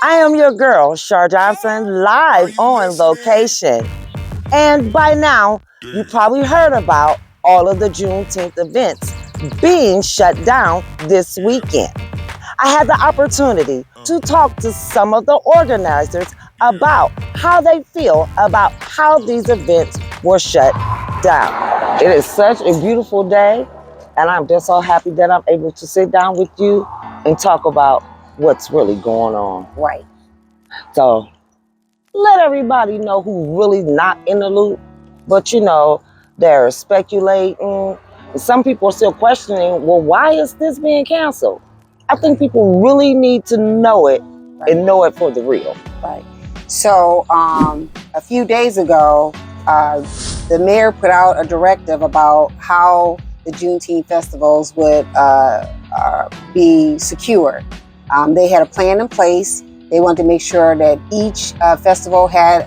I am your girl, Shar Johnson, live on location. And by now, you probably heard about all of the Juneteenth events being shut down this weekend. I had the opportunity to talk to some of the organizers about how they feel about how these events were shut down. It is such a beautiful day, and I'm just so happy that I'm able to sit down with you and talk about what's really going on. Right. So let everybody know who really not in the loop, but they're speculating. Some people are still questioning, well, why is this being canceled? I think people really need to know it and know it for the real. Right. So a few days ago, the mayor put out a directive about how the Juneteenth festivals would be secure. They had a plan in place. They wanted to make sure that each festival had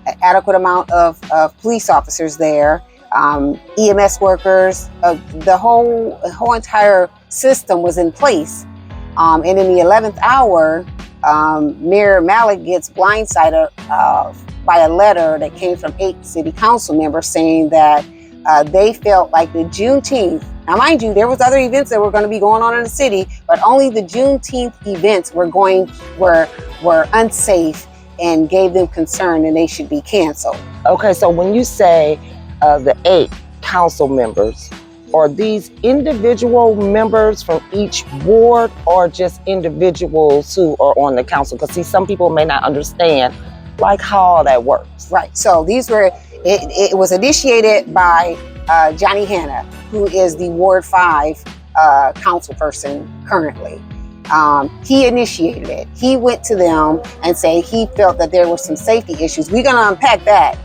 an adequate amount of police officers there, EMS workers, the whole entire system was in place. And in the 11th hour, Mayor Malik gets blindsided by a letter that came from 8 city council members saying that they felt like the Juneteenth, now mind you, there was other events that were going to be going on in the city, but only the Juneteenth events were unsafe and gave them concern and they should be canceled. Okay, so when you say the 8 council members, are these individual members from each ward or just individuals who are on the council? Because see, some people may not understand like how all that works. Right, so these were, it was initiated by Johnny Hanna, who is the Ward 5 council person currently. He initiated it. He went to them and said he felt that there were some safety issues. We're gonna unpack that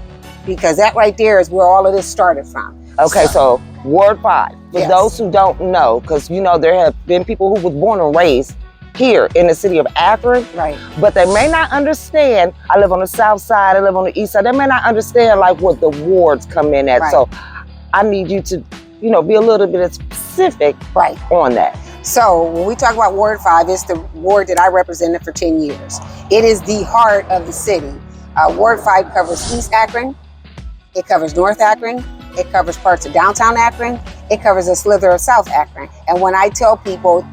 because that right there is where all of this started from. Okay, so Ward 5, for those who don't know, because there have been people who was born and raised here in the city of Akron, right? But they may not understand. I live on the south side, I live on the east side. They may not understand like what the wards come in at. Right. So I need you to, be a little bit specific on that. So when we talk about Ward 5, it's the ward that I represented for 10 years. It is the heart of the city. Ward 5 covers East Akron, it covers North Akron, it covers parts of downtown Akron, it covers a slither of South Akron. And when I tell people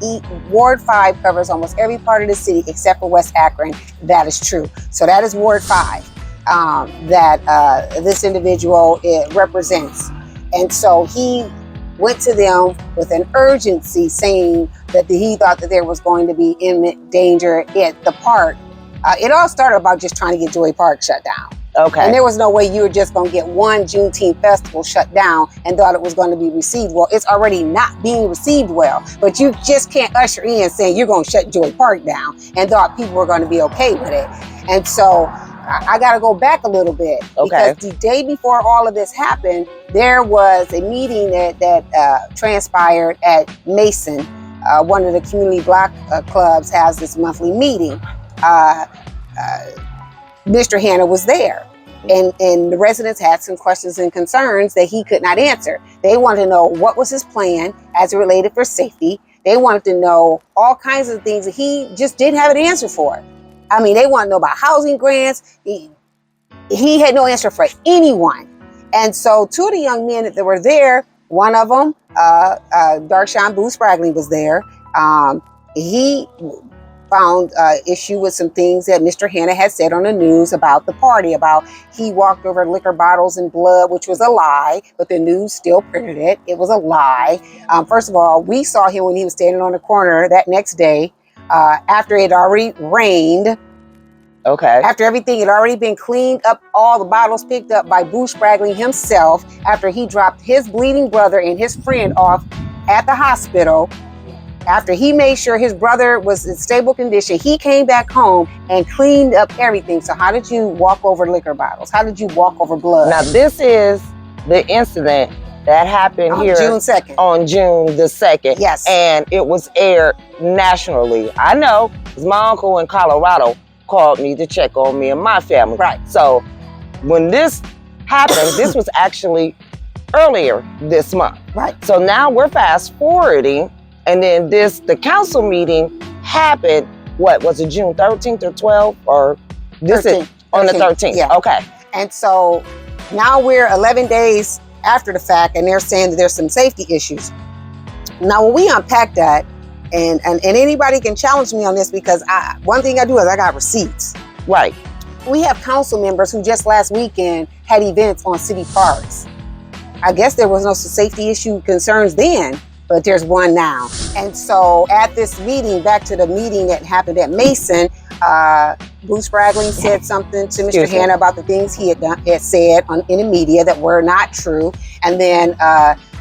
Ward 5 covers almost every part of the city except for West Akron, that is true. So that is Ward 5 that this individual represents. And so he went to them with an urgency saying that he thought that there was going to be imminent danger at the park. It all started about just trying to get Joy Park shut down. Okay. And there was no way you were just going to get one Juneteenth festival shut down and thought it was going to be received well. It's already not being received well, but you just can't usher in saying you're going to shut Joy Park down and thought people were going to be okay with it. And so I got to go back a little bit because the day before all of this happened, there was a meeting that transpired at Mason. One of the community block clubs has this monthly meeting. Mr. Hanna was there, and the residents had some questions and concerns that he could not answer. They wanted to know what was his plan as it related for safety. They wanted to know all kinds of things that he just didn't have an answer for. I mean, they want to know about housing grants. He had no answer for anyone. And so 2 of the young men that were there, one of them, Darshawn Boo Spragley, was there. He found issue with some things that Mr. Hanna had said on the news about the party, about he walked over liquor bottles and blood, which was a lie, but the news still printed it. It was a lie. First of all, we saw him when he was standing on the corner that next day after it already rained. Okay. After everything had already been cleaned up, all the bottles picked up by Boo Spragley himself, after he dropped his bleeding brother and his friend off at the hospital. After he made sure his brother was in stable condition, he came back home and cleaned up everything. So how did you walk over liquor bottles? How did you walk over blood? Now this is the incident that happened on here June 2nd. On June the 2nd. Yes. And it was aired nationally. I know, because my uncle in Colorado called me to check on me and my family. Right. So when this happened, this was actually earlier this month. Right. So now we're fast forwarding. And then the council meeting happened what was it, June 13th or 12th, or this 13th. is on the 13th? Yeah. Okay. And so now we're 11 days after the fact, and they're saying that there's some safety issues. Now, when we unpack that, and anybody can challenge me on this, because one thing I do is I got receipts. Right. We have council members who just last weekend had events on city parks. I guess there was no safety issue concerns then, but there's one now. And so at this meeting, back to the meeting that happened at Mason, Bruce Spraggling said something to Mr. Hanna about the things he had said in the media that were not true. And then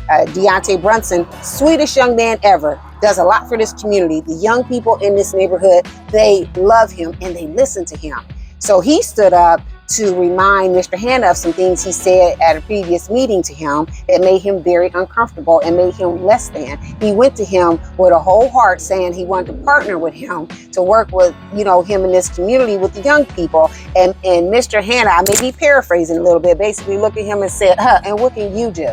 Deontay Brunson, sweetest young man ever, does a lot for this community. The young people in this neighborhood, they love him and they listen to him. So he stood up to remind Mr. Hanna of some things he said at a previous meeting to him that made him very uncomfortable and made him less than. He went to him with a whole heart saying he wanted to partner with him to work with, him in this community with the young people. And Mr. Hanna, I may be paraphrasing a little bit, basically looked at him and said, and what can you do?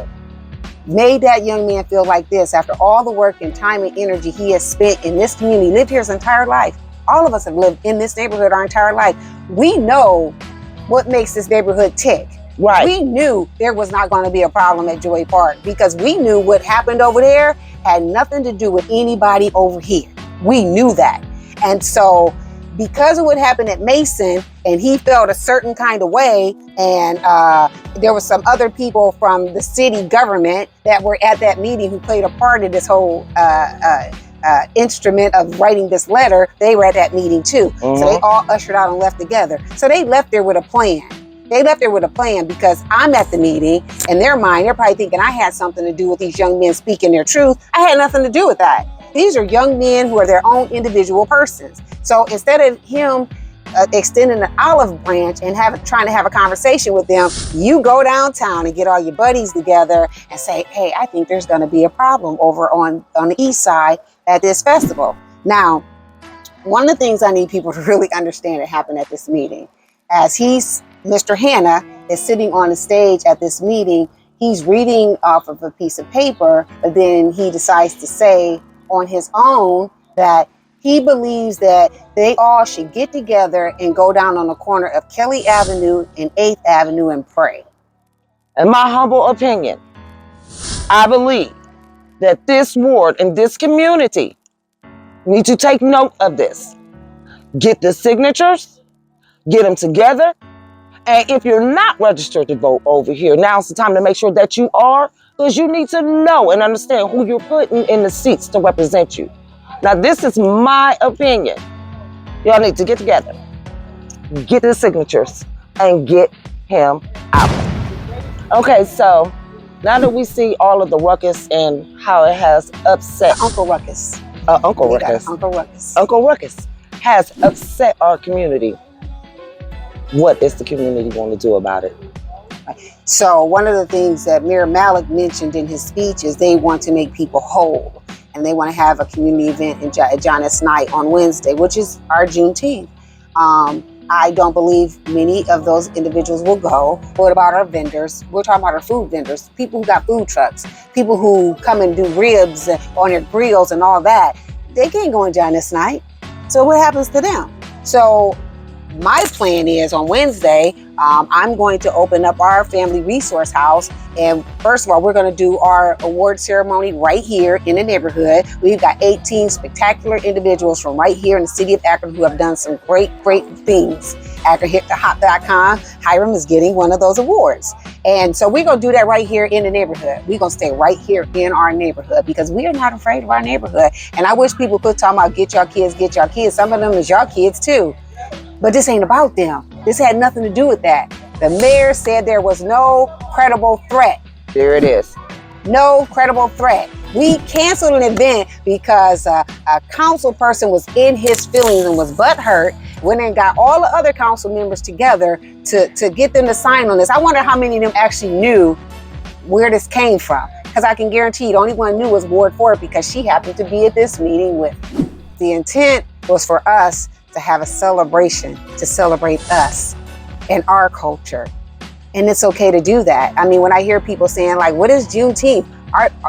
Made that young man feel like this after all the work and time and energy he has spent in this community, lived here his entire life. All of us have lived in this neighborhood our entire life. We know what makes this neighborhood tick. Right. We knew there was not going to be a problem at Joy Park because we knew what happened over there had nothing to do with anybody over here. We knew that. And so because of what happened at Mason, and he felt a certain kind of way, and there were some other people from the city government that were at that meeting who played a part in this whole instrument of writing this letter. They were at that meeting too. So they all ushered out and left together. So they left there with a plan. They left there with a plan because I'm at the meeting. In their mind, they're probably thinking I had something to do with these young men speaking their truth. I had nothing to do with that. These are young men who are their own individual persons. So instead of him extending an olive branch and trying to have a conversation with them, you go downtown and get all your buddies together and say, hey, I think there's going to be a problem over on the east side at this festival. Now, one of the things I need people to really understand that happened at this meeting, as Mr. Hanna is sitting on the stage at this meeting, he's reading off of a piece of paper, but then he decides to say on his own that he believes that they all should get together and go down on the corner of Kelly Avenue and 8th Avenue and pray. In my humble opinion, I believe that this ward and this community need to take note of this. Get the signatures, get them together. And if you're not registered to vote over here, now's the time to make sure that you are, because you need to know and understand who you're putting in the seats to represent you. Now, this is my opinion. Y'all need to get together, get the signatures, and get him out. Okay, so now that we see all of the ruckus and how it has upset Uncle Ruckus. Uncle Ruckus. Uncle Ruckus. Uncle Ruckus has upset our community. What is the community going to do about it? So one of the things that Mayor Malik mentioned in his speech is they want to make people whole. And they want to have a community event at John S. Knight on Wednesday, which is our Juneteenth. I don't believe many of those individuals will go. What about our vendors? We're talking about our food vendors, people who got food trucks, people who come and do ribs on their grills and all that. They can't go on John S. Knight. So what happens to them? So my plan is on Wednesday, I'm going to open up our family resource house. And first of all, we're going to do our award ceremony right here in the neighborhood. We've got 18 spectacular individuals from right here in the city of Akron who have done some great things. AkronHipToHop.com, Hiram is getting one of those awards. And so we're going to do that right here in the neighborhood. We're going to stay right here in our neighborhood because we are not afraid of our neighborhood. And I wish people could talk about get your kids, get your kids. Some of them is your kids too. But this ain't about them. This had nothing to do with that. The mayor said there was no credible threat. There it is. No credible threat. We canceled an event because a council person was in his feelings and was butthurt. Went and got all the other council members together to get them to sign on this. I wonder how many of them actually knew where this came from. Because I can guarantee you the only one knew was Ward 4 because she happened to be at this meeting with me. The intent was for us to have a celebration, to celebrate us and our culture. And it's okay to do that. I mean, when I hear people saying like, what is Juneteenth?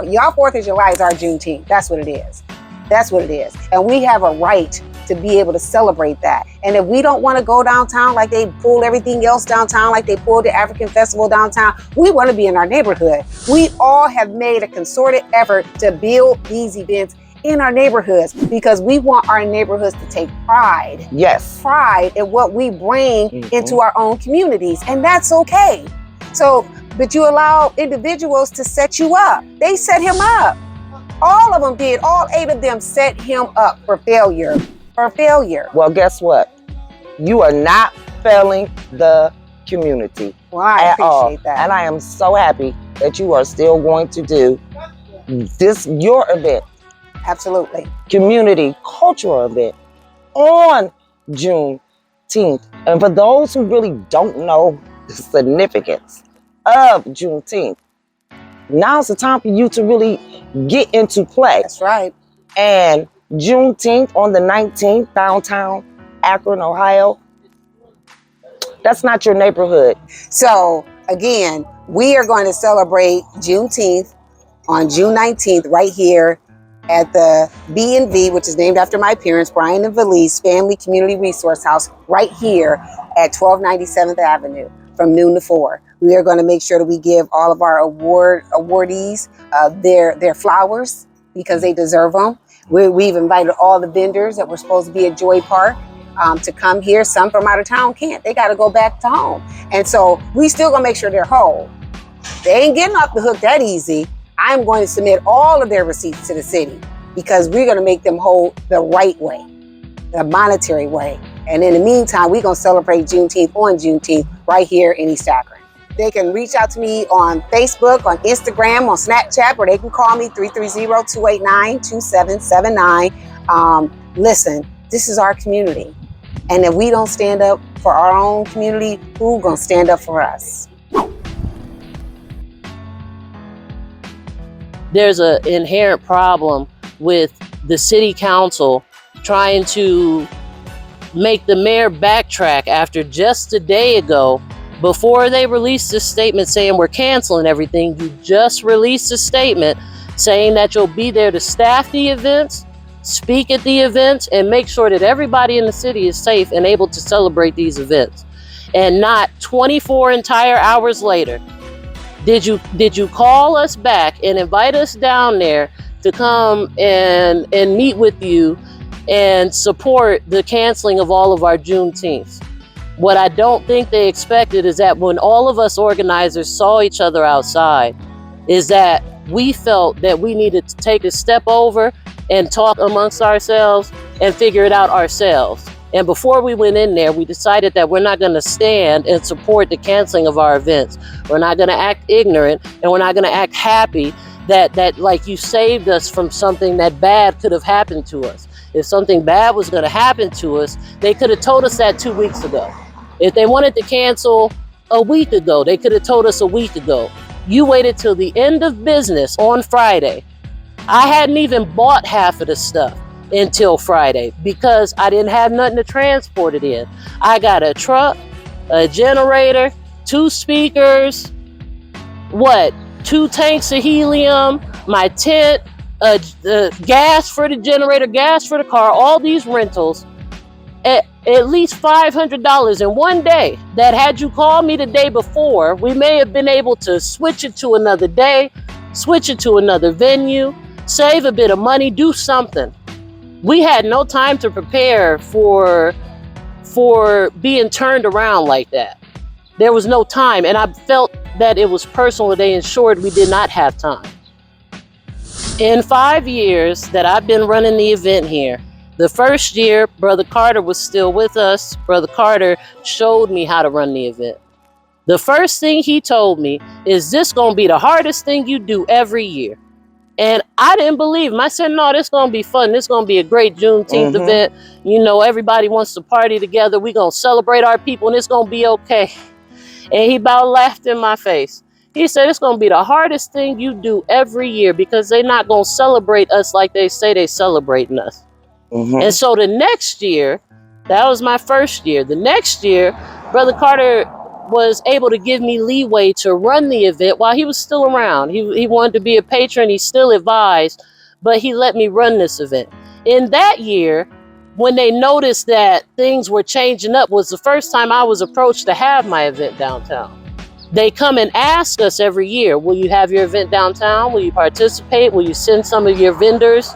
Y'all 4th of July is our Juneteenth. That's what it is. That's what it is. And we have a right to be able to celebrate that. And if we don't want to go downtown like they pulled everything else downtown, like they pulled the African Festival downtown, we want to be in our neighborhood. We all have made a concerted effort to build these events in our neighborhoods because we want our neighborhoods to take pride. Yes. Pride in what we bring into our own communities. And that's okay. So, but you allow individuals to set you up. They set him up. All of them did. All 8 of them set him up for failure. Well, guess what? You are not failing the community. Well, I appreciate that. And I am so happy that you are still going to do this, your event. Absolutely. Community cultural event on Juneteenth. And for those who really don't know the significance of Juneteenth, now's the time for you to really get into play. That's right. And Juneteenth on the 19th, downtown Akron, Ohio, that's not your neighborhood. So again, we are going to celebrate Juneteenth on June 19th right here at the B&V, which is named after my parents, Brian and Valise Family Community Resource House, right here at 1290 7th Avenue from noon to 4. We are going to make sure that we give all of our awardees their flowers because they deserve them. We've invited all the vendors that were supposed to be at Joy Park to come here. Some from out of town can't. They got to go back to home. And so we still going to make sure they're whole. They ain't getting off the hook that easy. I'm going to submit all of their receipts to the city because we're going to make them whole the right way, the monetary way. And in the meantime, we're going to celebrate Juneteenth on Juneteenth right here in East Akron. They can reach out to me on Facebook, on Instagram, on Snapchat, or they can call me 330-289-2779. Listen, this is our community. And if we don't stand up for our own community, who's going to stand up for us? There's an inherent problem with the city council trying to make the mayor backtrack after just a day ago, before they released this statement saying we're canceling everything. You just released a statement saying that you'll be there to staff the events, speak at the events, and make sure that everybody in the city is safe and able to celebrate these events. And not 24 entire hours later, did you call us back and invite us down there to come and meet with you and support the canceling of all of our Juneteenths? What I don't think they expected is that when all of us organizers saw each other outside, is that we felt that we needed to take a step over and talk amongst ourselves and figure it out ourselves. And before we went in there, we decided that we're not going to stand and support the canceling of our events. We're not going to act ignorant, and we're not going to act happy that like you saved us from something that bad could have happened to us. If something bad was going to happen to us, they could have told us that 2 weeks ago. If they wanted to cancel a week ago, they could have told us a week ago. You waited till the end of business on Friday. I hadn't even bought half of the stuff until Friday because I didn't have nothing to transport it in. I got a truck, a generator, 2 speakers, 2 tanks of helium, my tent, gas for the generator, gas for the car, all these rentals, at least $500 in one day. That had you called me the day before, we may have been able to switch it to another day, switch it to another venue, save a bit of money, do something. We had no time to prepare for being turned around like that. There was no time, and I felt that it was personal. They ensured we did not have time. In 5 years that I've been running the event here, the first year, Brother Carter was still with us. Brother Carter showed me how to run the event. The first thing he told me is, this gonna be the hardest thing you do every year. And I didn't believe him. I said, no, this gonna be fun. This gonna be a great Juneteenth event. You know, everybody wants to party together. We gonna celebrate our people, and it's gonna be okay. And he about laughed in my face. He said, it's gonna be the hardest thing you do every year because they're not gonna celebrate us like they say they celebrating us. And so the next year, that was my first year. The next year, Brother Carter was able to give me leeway to run the event while he was still around. He wanted to be a patron. He still advised, but he let me run this event. In that year, when they noticed that things were changing up was the first time I was approached to have my event downtown. They come and ask us every year, will you have your event downtown? Will you participate? Will you send some of your vendors,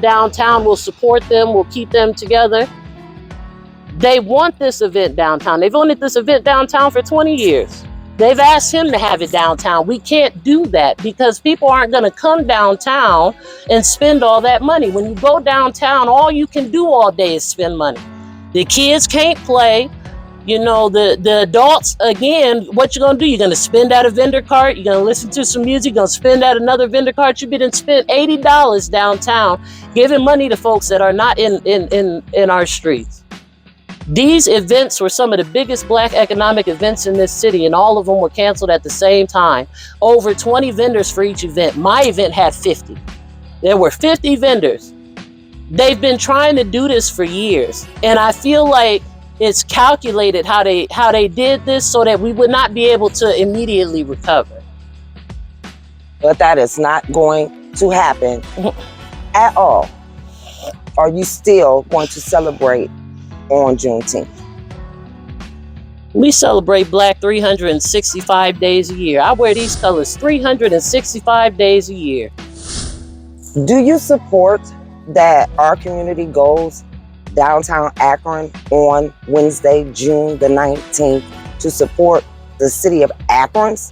downtown? We'll support them. We'll keep them together. They want this event downtown. They've wanted this event downtown for 20 years. They've asked him to have it downtown. We can't do that because people aren't going to come downtown and spend all that money. When you go downtown, all you can do all day is spend money. The kids can't play. The adults, again, what you're going to do, you're going to spend at a vendor cart, you're going to listen to some music, you're going to spend at another vendor cart. You've been spent $80 downtown giving money to folks that are not in our streets. These events were some of the biggest Black economic events in this city, and all of them were canceled at the same time. Over 20 vendors for each event. My event had 50. There were 50 vendors. They've been trying to do this for years, and I feel like it's calculated how they did this so that we would not be able to immediately recover. But that is not going to happen at all. Are you still going to celebrate on Juneteenth? We celebrate Black 365 days a year. I wear these colors 365 days a year. Do you support that our community goes downtown Akron on Wednesday, June the 19th to support the city of Akron's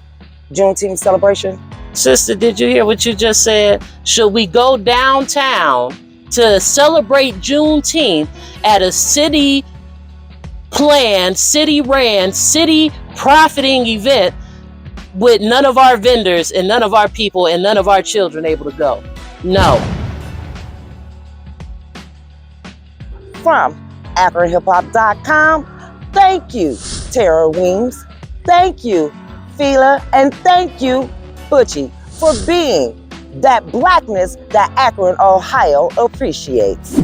Juneteenth celebration? Sister, did you hear what you just said? Should we go downtown to celebrate Juneteenth at a city planned, city ran, city profiting event with none of our vendors and none of our people and none of our children able to go? No. From AkronHipHop.com, thank you, Tara Weems. Thank you, Fila. And thank you, Butchie, for being that Blackness that Akron, Ohio appreciates.